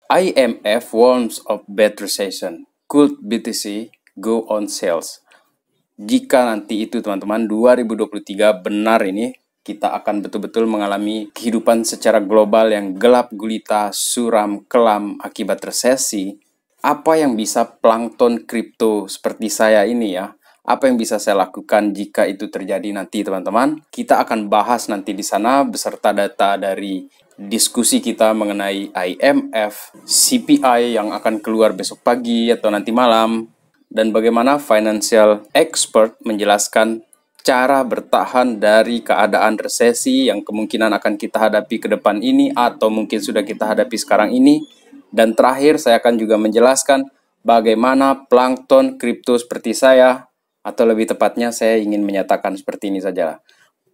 IMF warns of bad recession. Could BTC go on sales? Jika nanti itu teman-teman 2023 benar ini, kita akan betul-betul mengalami kehidupan secara global yang gelap gulita, suram, kelam akibat resesi. Apa yang bisa plankton kripto seperti saya ini ya? Apa yang bisa saya lakukan jika itu terjadi nanti teman-teman? Kita akan bahas nanti di sana beserta data dari diskusi kita mengenai IMF, CPI yang akan keluar besok pagi atau nanti malam, dan bagaimana financial expert menjelaskan cara bertahan dari keadaan resesi yang kemungkinan akan kita hadapi ke depan ini atau mungkin sudah kita hadapi sekarang ini. Dan terakhir saya akan juga menjelaskan bagaimana plankton kripto seperti saya, atau lebih tepatnya saya ingin menyatakan seperti ini saja.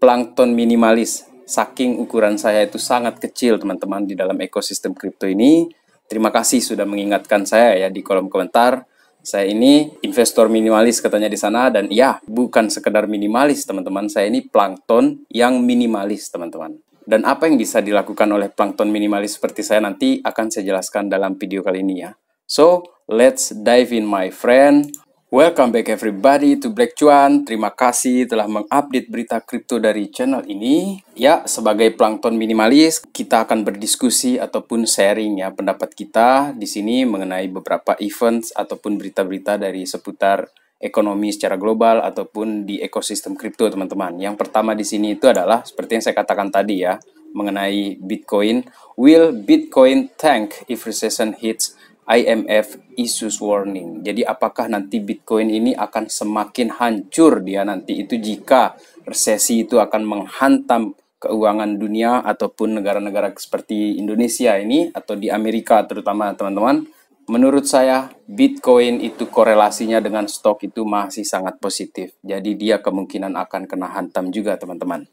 Plankton minimalis, saking ukuran saya itu sangat kecil teman-teman di dalam ekosistem kripto ini. Terima kasih sudah mengingatkan saya ya di kolom komentar. Saya ini investor minimalis katanya di sana, dan ya, bukan sekedar minimalis teman-teman, saya ini plankton yang minimalis teman-teman. Dan apa yang bisa dilakukan oleh plankton minimalis seperti saya nanti akan saya jelaskan dalam video kali ini ya. So, let's dive in my friend. Welcome back everybody to Black Cuan. Terima kasih telah mengupdate berita kripto dari channel ini. Ya, sebagai plankton minimalis, kita akan berdiskusi ataupun sharing ya pendapat kita di sini mengenai beberapa events ataupun berita-berita dari seputar ekonomi secara global ataupun di ekosistem kripto teman-teman. Yang pertama di sini itu adalah seperti yang saya katakan tadi ya, mengenai Bitcoin. Will Bitcoin tank if recession hits? IMF issues warning. Jadi apakah nanti Bitcoin ini akan semakin hancur dia nanti itu jika resesi itu akan menghantam keuangan dunia ataupun negara-negara seperti Indonesia ini atau di Amerika terutama teman-teman. Menurut saya Bitcoin itu korelasinya dengan stok itu masih sangat positif. Jadi dia kemungkinan akan kena hantam juga teman-teman.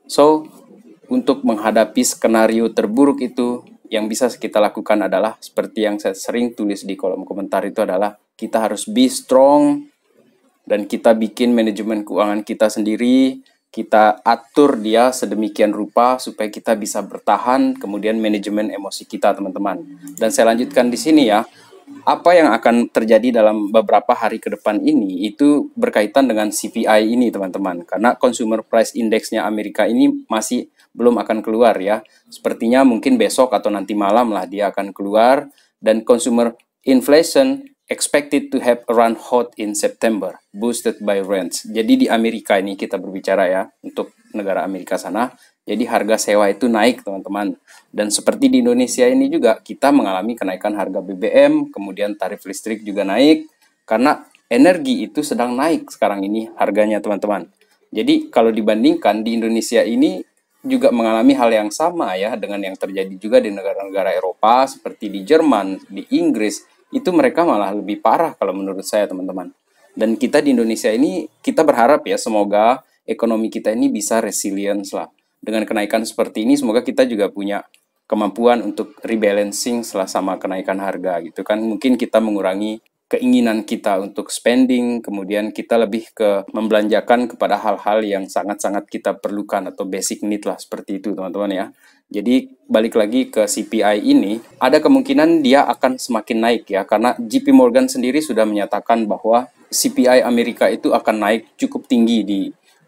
So, untuk menghadapi skenario terburuk itu, yang bisa kita lakukan adalah seperti yang saya sering tulis di kolom komentar itu adalah kita harus be strong dan kita bikin manajemen keuangan kita sendiri, kita atur dia sedemikian rupa supaya kita bisa bertahan, kemudian manajemen emosi kita teman-teman. Dan saya lanjutkan di sini ya, apa yang akan terjadi dalam beberapa hari ke depan ini itu berkaitan dengan CPI ini teman-teman, karena Consumer Price Index-nya Amerika ini masih belum akan keluar ya. Sepertinya mungkin besok atau nanti malam lah dia akan keluar, dan consumer inflation expected to have run hot in September, boosted by rents. Jadi di Amerika ini kita berbicara ya, untuk negara Amerika sana. Jadi harga sewa itu naik teman-teman. Dan seperti di Indonesia ini juga kita mengalami kenaikan harga BBM, kemudian tarif listrik juga naik, karena energi itu sedang naik sekarang ini harganya teman-teman. Jadi kalau dibandingkan di Indonesia ini juga mengalami hal yang sama ya dengan yang terjadi juga di negara-negara Eropa seperti di Jerman, di Inggris, itu mereka malah lebih parah kalau menurut saya teman-teman. Dan kita di Indonesia ini kita berharap ya semoga ekonomi kita ini bisa resilience lah. Dengan kenaikan seperti ini semoga kita juga punya kemampuan untuk rebalancing selama kenaikan harga gitu kan. Mungkin kita mengurangi keinginan kita untuk spending, kemudian kita lebih ke membelanjakan kepada hal-hal yang sangat-sangat kita perlukan atau basic need lah seperti itu teman-teman ya. Jadi balik lagi ke CPI ini, ada kemungkinan dia akan semakin naik ya, karena JP Morgan sendiri sudah menyatakan bahwa CPI Amerika itu akan naik cukup tinggi di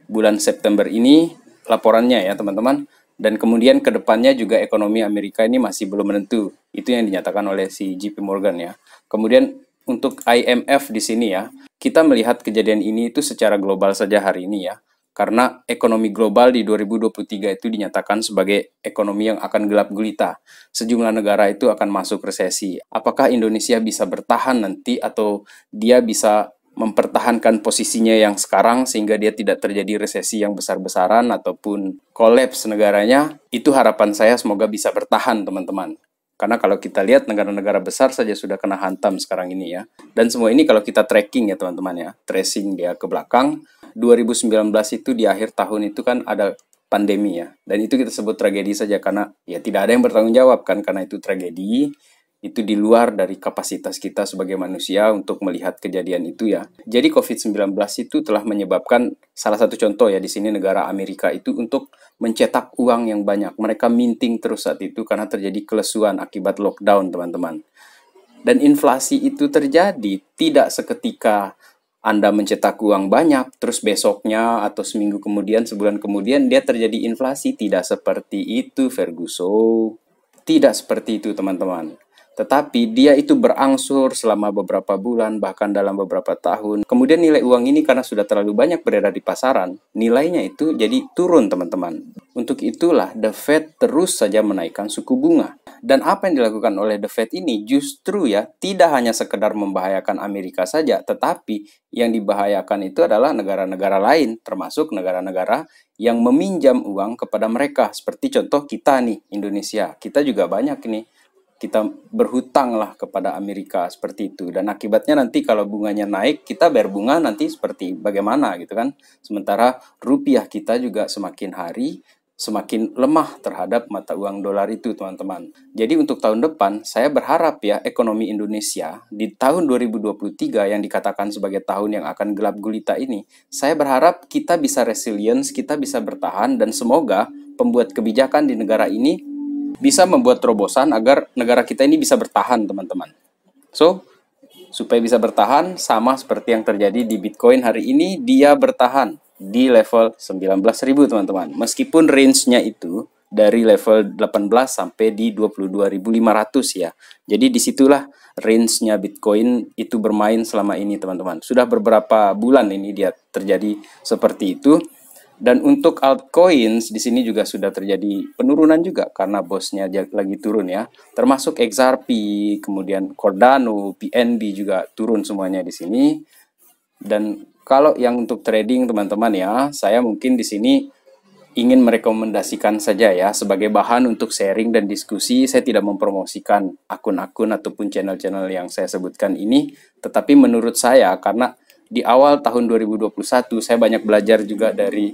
bulan September ini, laporannya ya teman-teman. Dan kemudian ke depannya juga ekonomi Amerika ini masih belum menentu. Itu yang dinyatakan oleh si JP Morgan ya. Kemudian untuk IMF di sini ya, kita melihat kejadian ini itu secara global saja hari ini ya. Karena ekonomi global di 2023 itu dinyatakan sebagai ekonomi yang akan gelap gulita. Sejumlah negara itu akan masuk resesi. Apakah Indonesia bisa bertahan nanti atau dia bisa mempertahankan posisinya yang sekarang sehingga dia tidak terjadi resesi yang besar-besaran ataupun kolaps negaranya? Itu harapan saya semoga bisa bertahan teman-teman. Karena kalau kita lihat negara-negara besar saja sudah kena hantam sekarang ini ya. Dan semua ini kalau kita tracking ya teman-teman ya, tracing dia ke belakang, 2019 itu di akhir tahun itu kan ada pandemi ya. Dan itu kita sebut tragedi saja karena ya tidak ada yang bertanggung jawab kan karena itu tragedi. Itu di luar dari kapasitas kita sebagai manusia untuk melihat kejadian itu ya. Jadi COVID-19 itu telah menyebabkan salah satu contoh ya di sini negara Amerika itu untuk mencetak uang yang banyak. Mereka minting terus saat itu karena terjadi kelesuan akibat lockdown, teman-teman. Dan inflasi itu terjadi tidak seketika Anda mencetak uang banyak, terus besoknya atau seminggu kemudian, sebulan kemudian dia terjadi inflasi. Tidak seperti itu, Ferguson. Tidak seperti itu, teman-teman. Tetapi dia itu berangsur selama beberapa bulan, bahkan dalam beberapa tahun. Kemudian nilai uang ini karena sudah terlalu banyak beredar di pasaran, nilainya itu jadi turun, teman-teman. Untuk itulah The Fed terus saja menaikkan suku bunga. Dan apa yang dilakukan oleh The Fed ini justru ya tidak hanya sekedar membahayakan Amerika saja, tetapi yang dibahayakan itu adalah negara-negara lain, termasuk negara-negara yang meminjam uang kepada mereka. Seperti contoh kita nih, Indonesia. Kita juga banyak nih, kita berhutang lah kepada Amerika seperti itu. Dan akibatnya nanti kalau bunganya naik, kita bayar bunga nanti seperti bagaimana gitu kan. Sementara rupiah kita juga semakin hari semakin lemah terhadap mata uang dolar itu, teman-teman. Jadi untuk tahun depan, saya berharap ya ekonomi Indonesia di tahun 2023 yang dikatakan sebagai tahun yang akan gelap gulita ini, saya berharap kita bisa resilience, kita bisa bertahan, dan semoga pembuat kebijakan di negara ini bisa membuat terobosan agar negara kita ini bisa bertahan, teman-teman. So, supaya bisa bertahan, sama seperti yang terjadi di Bitcoin hari ini, dia bertahan di level 19.000, teman-teman. Meskipun range-nya itu dari level 18 sampai di 22.500 ya. Jadi disitulah range-nya Bitcoin itu bermain selama ini, teman-teman. Sudah beberapa bulan ini dia terjadi seperti itu. Dan untuk altcoins di sini juga sudah terjadi penurunan juga karena bosnya lagi turun ya. Termasuk XRP, kemudian Cardano, BNB juga turun semuanya di sini. Dan kalau yang untuk trading teman-teman ya, saya mungkin di sini ingin merekomendasikan saja ya sebagai bahan untuk sharing dan diskusi. Saya tidak mempromosikan akun-akun ataupun channel-channel yang saya sebutkan ini, tetapi menurut saya karena di awal tahun 2021 saya banyak belajar juga dari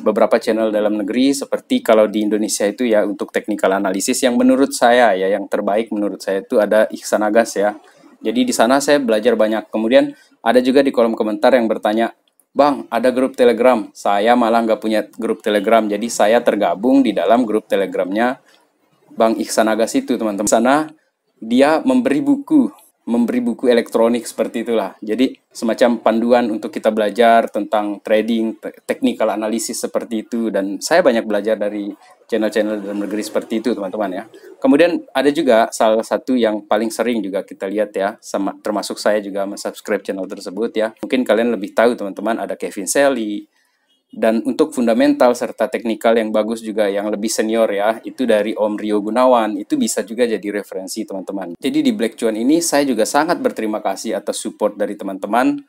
beberapa channel dalam negeri seperti kalau di Indonesia itu ya untuk technical analysis yang menurut saya ya yang terbaik menurut saya itu ada Ihsan Agas ya. Jadi di sana saya belajar banyak. Kemudian ada juga di kolom komentar yang bertanya, Bang, ada grup Telegram. Saya malah nggak punya grup Telegram. Jadi saya tergabung di dalam grup Telegramnya Bang Ihsan Agas itu, teman-teman. Di sana dia memberi buku elektronik seperti itulah. Jadi semacam panduan untuk kita belajar tentang trading, technical analysis seperti itu. Dan saya banyak belajar dari channel-channel dalam negeri seperti itu, teman-teman ya. Kemudian ada juga salah satu yang paling sering juga kita lihat ya, sama termasuk saya juga mensubscribe channel tersebut ya. Mungkin kalian lebih tahu teman-teman, ada Kevin Shelley. Dan untuk fundamental serta teknikal yang bagus juga yang lebih senior ya, itu dari Om Rio Gunawan, itu bisa juga jadi referensi teman-teman. Jadi di Black Cuan ini saya juga sangat berterima kasih atas support dari teman-teman,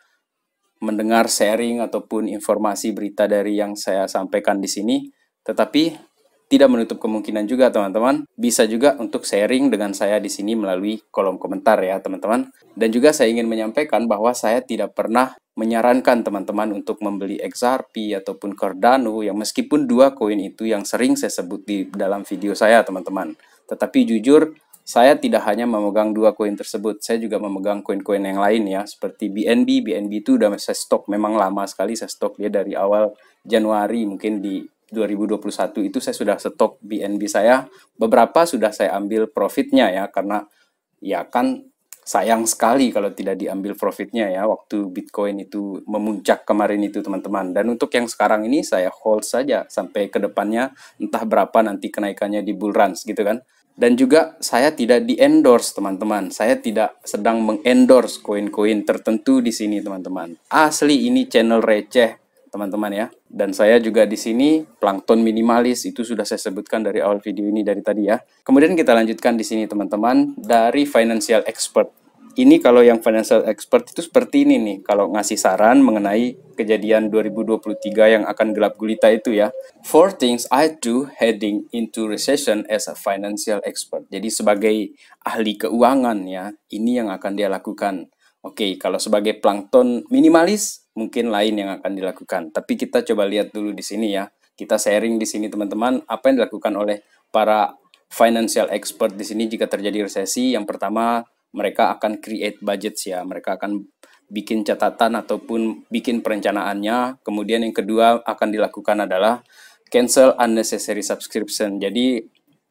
mendengar sharing ataupun informasi berita dari yang saya sampaikan di sini. Tetapi tidak menutup kemungkinan juga teman-teman, bisa juga untuk sharing dengan saya di sini melalui kolom komentar ya teman-teman. Dan juga saya ingin menyampaikan bahwa saya tidak pernah menyarankan teman-teman untuk membeli XRP ataupun Cardano yang meskipun dua koin itu yang sering saya sebut di dalam video saya teman-teman. Tetapi jujur saya tidak hanya memegang dua koin tersebut, saya juga memegang koin-koin yang lain ya, seperti BNB. BNB itu udah saya stok, memang lama sekali saya stok dia dari awal Januari, mungkin di 2021 itu saya sudah stok BNB saya. Beberapa sudah saya ambil profitnya ya, karena ya kan sayang sekali kalau tidak diambil profitnya ya waktu Bitcoin itu memuncak kemarin itu teman-teman. Dan untuk yang sekarang ini saya hold saja sampai ke depannya entah berapa nanti kenaikannya di bull runs gitu kan. Dan juga saya tidak di-endorse teman-teman. Saya tidak sedang meng-endorse koin-koin tertentu di sini teman-teman. Asli ini channel receh teman-teman ya. Dan saya juga di sini plankton minimalis itu sudah saya sebutkan dari awal video ini dari tadi ya. Kemudian kita lanjutkan di sini teman-teman dari financial expert. Ini kalau yang financial expert itu seperti ini nih, kalau ngasih saran mengenai kejadian 2023 yang akan gelap gulita itu ya. 4 things I do heading into recession as a financial expert. Jadi sebagai ahli keuangan ya, ini yang akan dia lakukan. Oke, kalau sebagai plankton minimalis mungkin lain yang akan dilakukan. Tapi kita coba lihat dulu di sini ya. Kita sharing di sini teman-teman apa yang dilakukan oleh para financial expert di sini jika terjadi resesi, yang pertama mereka akan create budget ya, mereka akan bikin catatan ataupun bikin perencanaannya. Kemudian yang kedua akan dilakukan adalah cancel unnecessary subscription. Jadi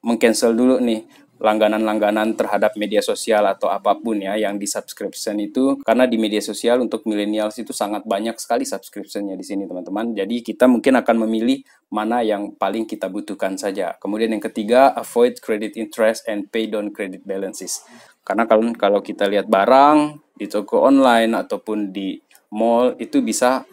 meng-cancel dulu nih langganan-langganan terhadap media sosial atau apapun ya yang di subscription itu, karena di media sosial untuk millennials itu sangat banyak sekali subscriptionnya di sini teman-teman. Jadi kita mungkin akan memilih mana yang paling kita butuhkan saja. Kemudian yang ketiga, avoid credit interest and pay down credit balances. Karena kalau kita lihat barang di toko online ataupun di mall itu bisa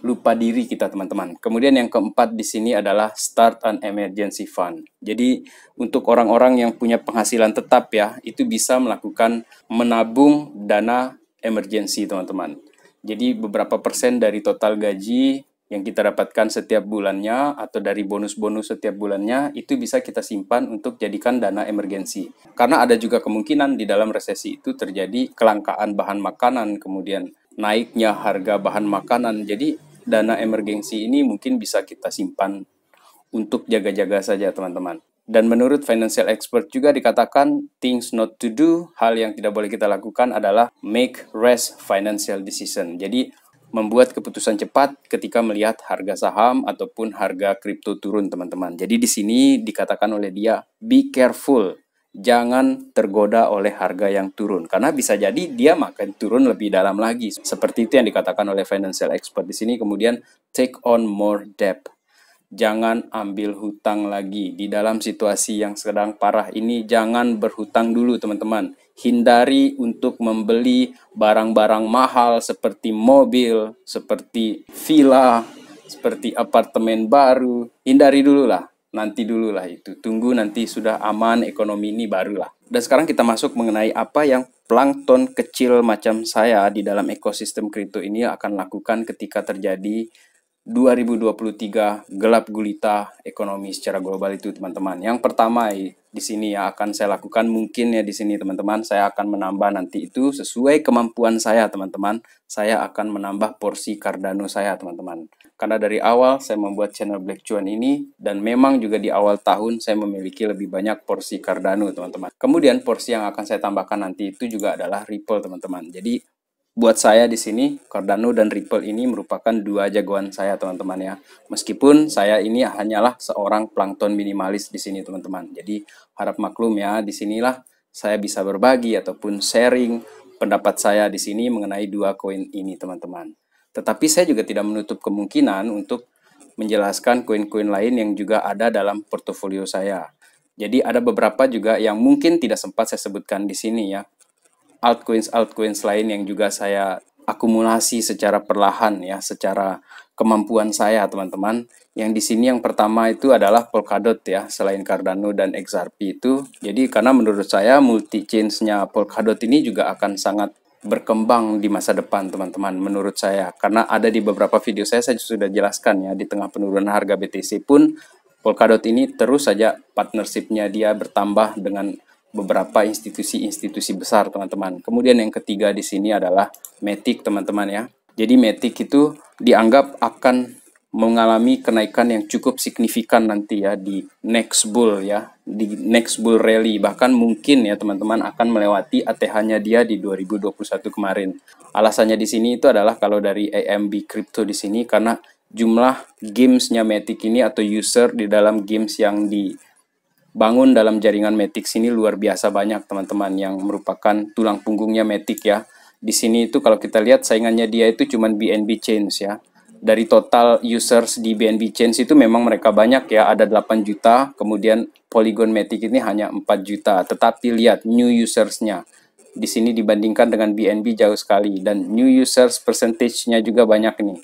lupa diri kita teman-teman. Kemudian yang keempat di sini adalah start an emergency fund. Jadi untuk orang-orang yang punya penghasilan tetap ya, itu bisa melakukan menabung dana emergency teman-teman. Jadi beberapa persen dari total gaji yang kita dapatkan setiap bulannya atau dari bonus-bonus setiap bulannya itu bisa kita simpan untuk jadikan dana emergensi. Karena ada juga kemungkinan di dalam resesi itu terjadi kelangkaan bahan makanan, kemudian naiknya harga bahan makanan. Jadi dana emergensi ini mungkin bisa kita simpan untuk jaga-jaga saja teman-teman. Dan menurut financial expert juga dikatakan things not to do, hal yang tidak boleh kita lakukan adalah make rash financial decision. Jadi membuat keputusan cepat ketika melihat harga saham ataupun harga kripto turun teman-teman. Jadi di sini dikatakan oleh dia, be careful. Jangan tergoda oleh harga yang turun, karena bisa jadi dia makin turun lebih dalam lagi. Seperti itu yang dikatakan oleh financial expert di sini. Kemudian take on more debt. Jangan ambil hutang lagi. Di dalam situasi yang sedang parah ini, jangan berhutang dulu teman-teman. Hindari untuk membeli barang-barang mahal seperti mobil, seperti villa, seperti apartemen baru. Hindari dulu lah. Nanti dulu lah itu, tunggu nanti sudah aman ekonomi ini barulah. Dan sekarang kita masuk mengenai apa yang plankton kecil macam saya di dalam ekosistem kripto ini akan lakukan ketika terjadi 2023 gelap gulita ekonomi secara global itu teman-teman. Yang pertama di sini ya akan saya lakukan mungkin ya di sini teman-teman, saya akan menambah nanti itu sesuai kemampuan saya teman-teman. Saya akan menambah porsi Cardano saya teman-teman. Karena dari awal saya membuat channel Black Cuan ini dan memang juga di awal tahun saya memiliki lebih banyak porsi Cardano teman-teman. Kemudian porsi yang akan saya tambahkan nanti itu juga adalah Ripple teman-teman. Jadi buat saya di sini, Cardano dan Ripple ini merupakan dua jagoan saya teman-teman ya. Meskipun saya ini hanyalah seorang plankton minimalis di sini teman-teman. Jadi harap maklum ya, di sinilah saya bisa berbagi ataupun sharing pendapat saya di sini mengenai dua koin ini teman-teman. Tetapi saya juga tidak menutup kemungkinan untuk menjelaskan koin-koin lain yang juga ada dalam portofolio saya. Jadi ada beberapa juga yang mungkin tidak sempat saya sebutkan di sini ya. Altcoins lain yang juga saya akumulasi secara perlahan ya, secara kemampuan saya teman-teman. Yang di sini yang pertama itu adalah Polkadot ya, selain Cardano dan XRP itu. Jadi karena menurut saya multi chains-nya Polkadot ini juga akan sangat berkembang di masa depan teman-teman menurut saya. Karena ada di beberapa video saya sudah jelaskan ya, di tengah penurunan harga BTC pun Polkadot ini terus saja partnership-nya dia bertambah dengan beberapa institusi-institusi besar teman-teman. Kemudian yang ketiga di sini adalah Matic teman-teman ya. Jadi Matic itu dianggap akan mengalami kenaikan yang cukup signifikan nanti ya di next bull ya, di next bull rally, bahkan mungkin ya teman-teman akan melewati ATH-nya dia di 2021 kemarin. Alasannya di sini itu adalah kalau dari AMB Crypto di sini karena jumlah gamesnya Matic ini atau user di dalam games yang dibangun dalam jaringan Matic ini luar biasa banyak teman-teman, yang merupakan tulang punggungnya Matic ya. Di sini itu kalau kita lihat saingannya dia itu cuman BNB Chains ya. Dari total users di BNB Chains itu memang mereka banyak ya, ada 8 juta, kemudian Polygon Matic ini hanya 4 juta. Tetapi lihat new usersnya. Di sini dibandingkan dengan BNB jauh sekali, dan new users percentage-nya juga banyak nih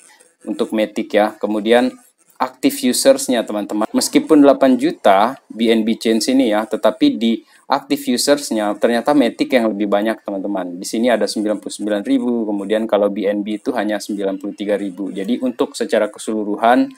untuk Matic ya. Kemudian active usersnya teman-teman, meskipun 8 juta BNB Chains ini ya, tetapi di active usersnya ternyata Matic yang lebih banyak teman-teman. Di sini ada 99.000, kemudian kalau BNB itu hanya 93.000. Jadi untuk secara keseluruhan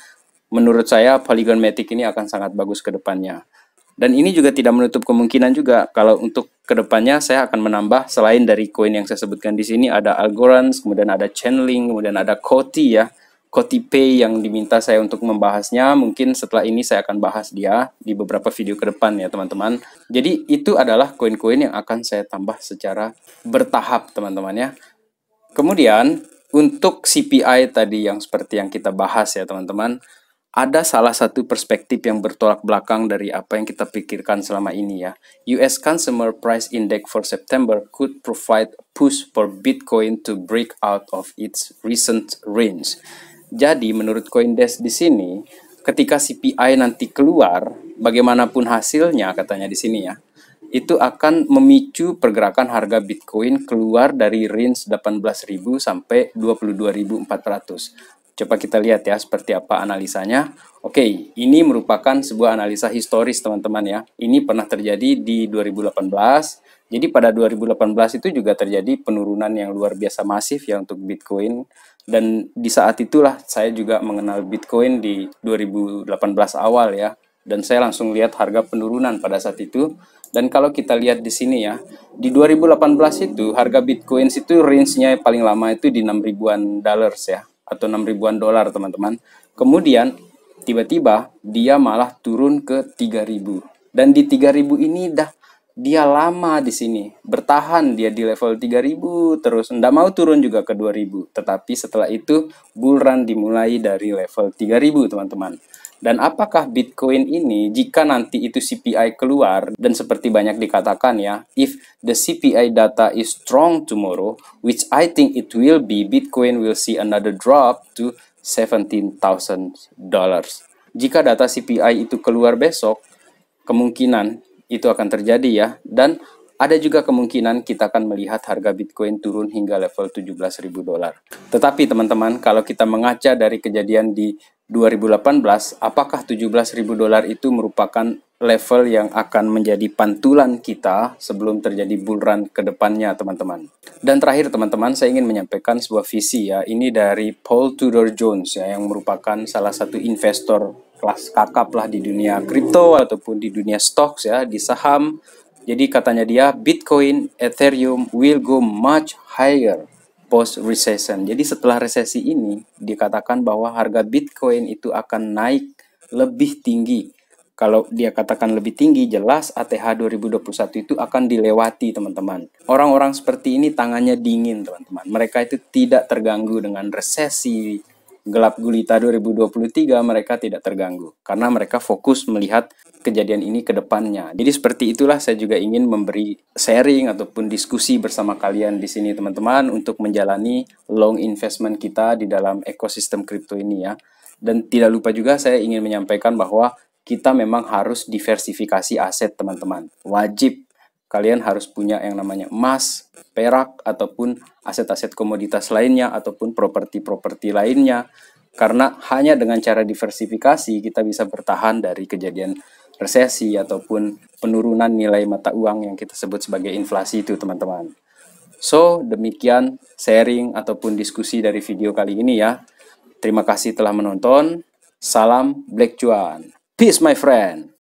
menurut saya Polygon Matic ini akan sangat bagus ke depannya. Dan ini juga tidak menutup kemungkinan juga kalau untuk kedepannya saya akan menambah, selain dari koin yang saya sebutkan di sini ada Algorand, kemudian ada Chainlink, kemudian ada Koti ya. Kotipay yang diminta saya untuk membahasnya. Mungkin setelah ini saya akan bahas dia di beberapa video ke depan ya teman-teman. Jadi itu adalah koin-koin yang akan saya tambah secara bertahap teman-teman ya. Kemudian untuk CPI tadi yang seperti yang kita bahas ya teman-teman, ada salah satu perspektif yang bertolak belakang dari apa yang kita pikirkan selama ini ya. US Consumer Price Index for September could provide a push for Bitcoin to break out of its recent range. Jadi menurut CoinDesk di sini, ketika CPI nanti keluar, bagaimanapun hasilnya katanya di sini ya, itu akan memicu pergerakan harga Bitcoin keluar dari range 18.000 sampai 22.400. Coba kita lihat ya seperti apa analisanya. Oke, ini merupakan sebuah analisa historis teman-teman ya. Ini pernah terjadi di 2018. Jadi pada 2018 itu juga terjadi penurunan yang luar biasa masif ya untuk Bitcoin. Dan di saat itulah saya juga mengenal Bitcoin di 2018 awal ya. Dan saya langsung lihat harga penurunan pada saat itu. Dan kalau kita lihat di sini ya, di 2018 itu harga Bitcoin itu range-nya paling lama itu di 6 ribuan dollars ya, atau 6 ribuan dolar teman-teman. Kemudian tiba-tiba dia malah turun ke 3.000. Dan di 3.000 ini dia lama di sini. Bertahan dia di level 3.000 terus, nggak mau turun juga ke 2.000. Tetapi setelah itu bull run dimulai dari level 3.000 teman-teman. Dan apakah Bitcoin ini jika nanti itu CPI keluar, dan seperti banyak dikatakan ya, if the CPI data is strong tomorrow, which I think it will be, Bitcoin will see another drop to $17,000. Jika data CPI itu keluar besok, kemungkinan itu akan terjadi ya, dan ada juga kemungkinan kita akan melihat harga Bitcoin turun hingga level $17.000. Tetapi teman-teman, kalau kita mengaca dari kejadian di 2018, apakah $17.000 itu merupakan level yang akan menjadi pantulan kita sebelum terjadi bull run ke depannya teman-teman. Dan terakhir teman-teman, saya ingin menyampaikan sebuah visi ya, ini dari Paul Tudor Jones ya, yang merupakan salah satu investor kelas kakap lah di dunia kripto ataupun di dunia stocks ya, di saham. Jadi katanya dia, Bitcoin, Ethereum will go much higher post recession. Jadi setelah resesi ini dikatakan bahwa harga Bitcoin itu akan naik lebih tinggi. Kalau dia katakan lebih tinggi, jelas ATH 2021 itu akan dilewati teman-teman. Orang-orang seperti ini tangannya dingin teman-teman. Mereka itu tidak terganggu dengan resesi gelap gulita 2023, mereka tidak terganggu karena mereka fokus melihat kejadian ini ke depannya. Jadi seperti itulah saya juga ingin memberi sharing ataupun diskusi bersama kalian di sini teman-teman untuk menjalani long investment kita di dalam ekosistem kripto ini ya. Dan tidak lupa juga saya ingin menyampaikan bahwa kita memang harus diversifikasi aset teman-teman. Wajib kalian harus punya yang namanya emas, perak, ataupun aset-aset komoditas lainnya, ataupun properti-properti lainnya. Karena hanya dengan cara diversifikasi, kita bisa bertahan dari kejadian resesi ataupun penurunan nilai mata uang yang kita sebut sebagai inflasi itu, teman-teman. So, demikian sharing ataupun diskusi dari video kali ini ya. Terima kasih telah menonton. Salam Black Cuan. Peace, my friend.